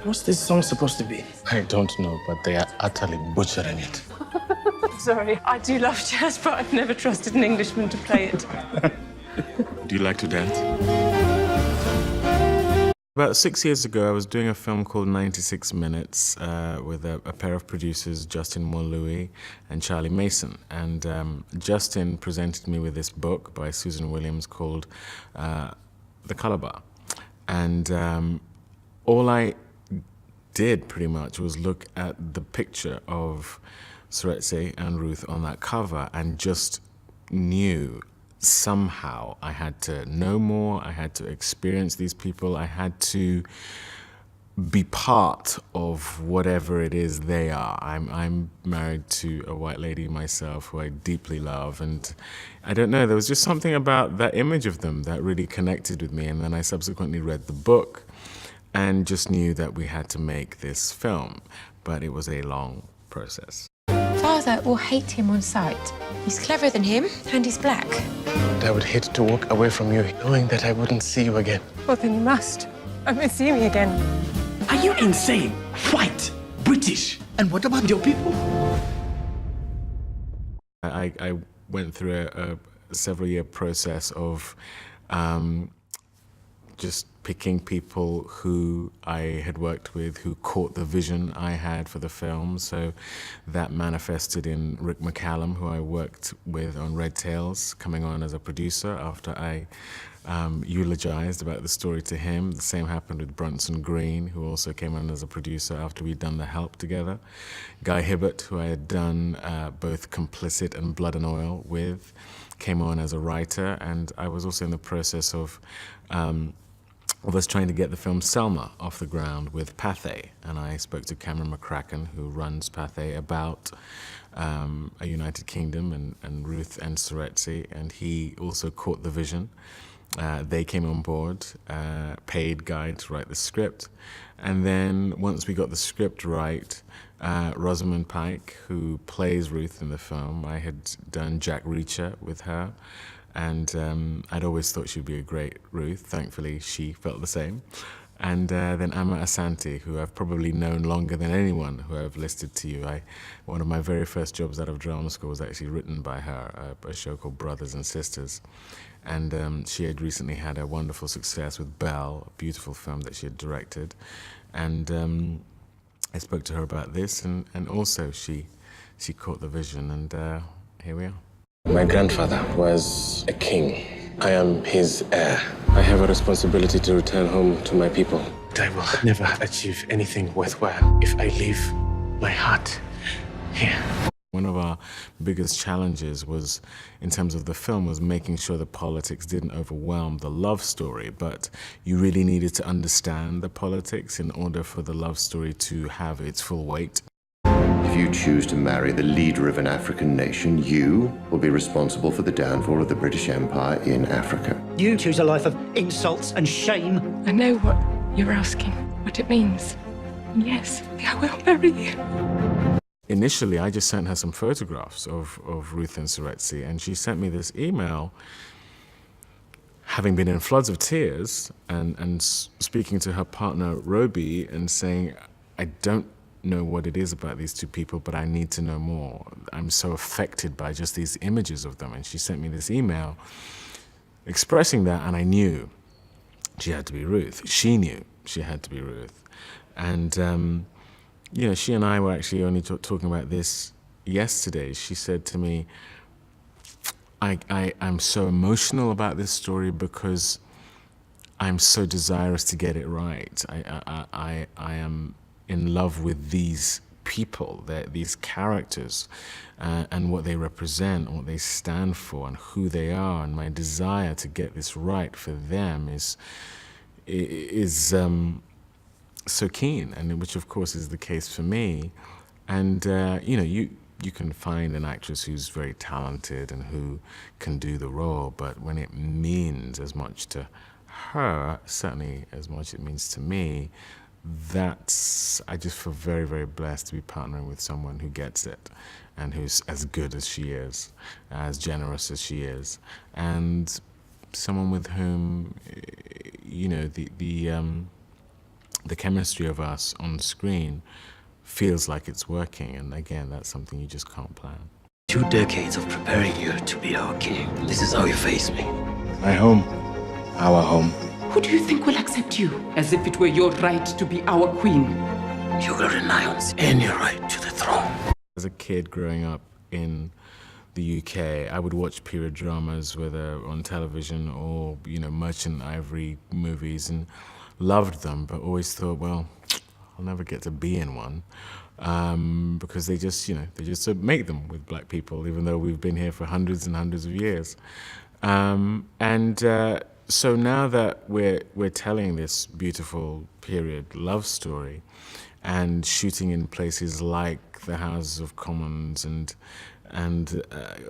What's this song supposed to be? I don't know, but they are utterly butchering it. Sorry, I do love jazz, but I've never trusted an Englishman to play it. Do you like to dance? About 6 years ago, I was doing a film called 96 Minutes with a pair of producers, Justin Louis and Charlie Mason. And Justin presented me with this book by Susan Williams called The Color Bar. And all I did pretty much was look at the picture of Seretse and Ruth on that cover and just knew somehow I had to know more, I had to experience these people, I had to be part of whatever it is they are. I'm married to a white lady myself who I deeply love, and I don't know, there was just something about that image of them that really connected with me. And then I subsequently read the book and just knew that we had to make this film, but it was a long process. Father will hate him on sight. He's cleverer than him, and he's black. I would hate to walk away from you knowing that I wouldn't see you again. Well, then you must. I won't see me again. Are you insane? White, British, and what about your people? I went through a several-year process of just picking people who I had worked with, who caught the vision I had for the film. So that manifested in Rick McCallum, who I worked with on Red Tails, coming on as a producer after I eulogized about the story to him. The same happened with Bronson Green, who also came on as a producer after we'd done The Help together. Guy Hibbert, who I had done both Complicit and Blood and Oil with, came on as a writer, and I was also in the process of us trying to get the film Selma off the ground with Pathé. And I spoke to Cameron McCracken, who runs Pathé, about a United Kingdom and Ruth and Seretse, and he also caught the vision. They came on board, paid Guy to write the script. And then once we got the script right, Rosamund Pike, who plays Ruth in the film, I had done Jack Reacher with her. And I'd always thought she'd be a great Ruth. Thankfully, she felt the same. And then Amma Asante, who I've probably known longer than anyone who I've listed to you. One of my very first jobs out of drama school was actually written by her, a show called Brothers and Sisters. And she had recently had a wonderful success with Belle, a beautiful film that she had directed. And I spoke to her about this, and also she caught the vision, and here we are. My grandfather was a king. I am his heir. I have a responsibility to return home to my people. I will never achieve anything worthwhile if I leave my heart here. One of our biggest challenges was, in terms of the film, was making sure the politics didn't overwhelm the love story, but you really needed to understand the politics in order for the love story to have its full weight. If you choose to marry the leader of an African nation, you will be responsible for the downfall of the British Empire in Africa. You choose a life of insults and shame. I know what you're asking, what it means. And yes, I will marry you. Initially, I just sent her some photographs of Ruth and Seretse, and she sent me this email, having been in floods of tears, and speaking to her partner, Roby, and saying, I don't know what it is about these two people, but I need to know more. I'm so affected by just these images of them. And she sent me this email expressing that, and I knew she had to be Ruth. She knew she had to be Ruth. And, you know, she and I were actually only talking about this yesterday. She said to me, I'm so emotional about this story because I'm so desirous to get it right. I am in love with these people, these characters, and what they represent, and what they stand for, and who they are. And my desire to get this right for them is so keen, and which of course is the case for me. And you know, you can find an actress who's very talented and who can do the role, but when it means as much to her, certainly as much it means to me, I just feel very, very blessed to be partnering with someone who gets it, and who's as good as she is, as generous as she is, and someone with whom, you know, the chemistry of us on screen feels like it's working. And again, that's something you just can't plan. 2 decades of preparing you to be our king. This is how you face me. My home, our home. Who do you think will accept you? As if it were your right to be our queen. You will renounce any right to the throne. As a kid growing up in the UK, I would watch period dramas, whether on television or, Merchant Ivory movies, and loved them, but always thought, well, I'll never get to be in one. Because they just make them with black people, even though we've been here for hundreds and hundreds of years. So now that we're telling this beautiful period love story and shooting in places like the Houses of Commons and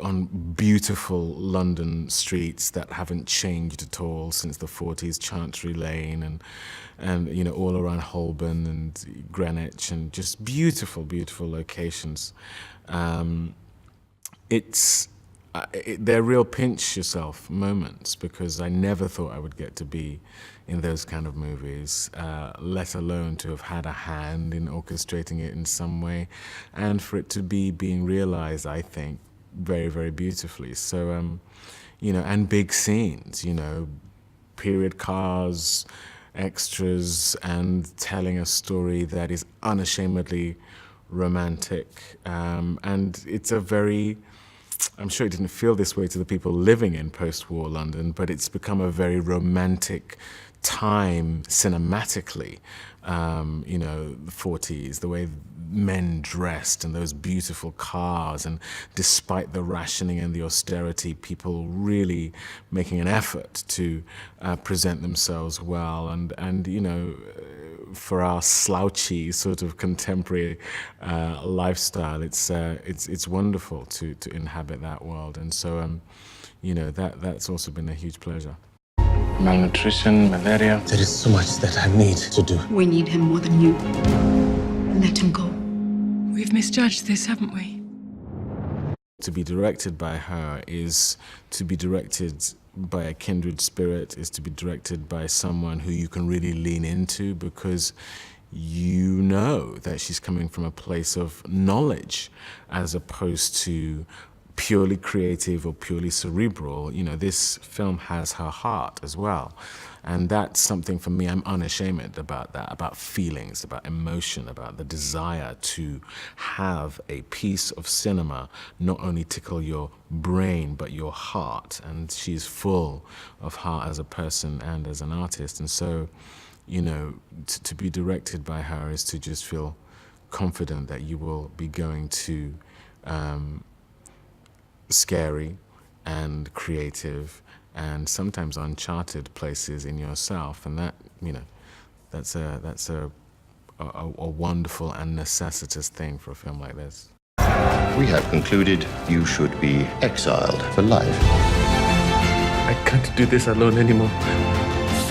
on beautiful London streets that haven't changed at all since the 40s, Chancery Lane and all around Holborn and Greenwich, and just beautiful, beautiful locations. They're real pinch yourself moments, because I never thought I would get to be in those kind of movies, let alone to have had a hand in orchestrating it in some way, and for it to be being realized, I think, very, very beautifully. So, and big scenes, period cars, extras, and telling a story that is unashamedly romantic. And it's I'm sure it didn't feel this way to the people living in post-war London, but it's become a very romantic time cinematically. The 40s, the way men dressed and those beautiful cars, and despite the rationing and the austerity, people really making an effort to present themselves well. And for our slouchy sort of contemporary lifestyle, it's wonderful to inhabit that world. And so that's also been a huge pleasure. Malnutrition, malaria. There is so much that I need to do. We need him more than you. Let him go. We've misjudged this, haven't we? To be directed by her is to be directed by a kindred spirit, is to be directed by someone who you can really lean into, because you know that she's coming from a place of knowledge as opposed to purely creative or purely cerebral. This film has her heart as well. And that's something for me, I'm unashamed about that, about feelings, about emotion, about the desire to have a piece of cinema not only tickle your brain, but your heart. And she's full of heart as a person and as an artist. And so, to be directed by her is to just feel confident that you will be going to scary and creative and sometimes uncharted places in yourself, and that that's a wonderful and necessitous thing for a film like this. We have concluded you should be exiled for life. I can't do this alone anymore.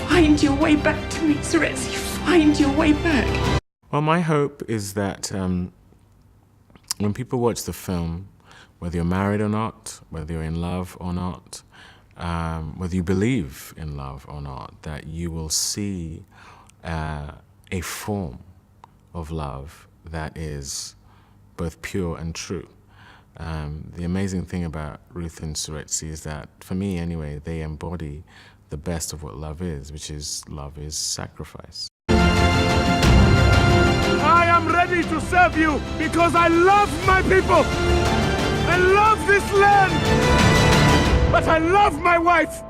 Find your way back to me, Seretse. Find your way back. Well, my hope is that when people watch the film, whether you're married or not, whether you're in love or not, whether you believe in love or not, that you will see a form of love that is both pure and true. The amazing thing about Ruth and Seretse is that, for me anyway, they embody the best of what love is, which is love is sacrifice. I am ready to serve you because I love my people. I love this land, but I love my wife.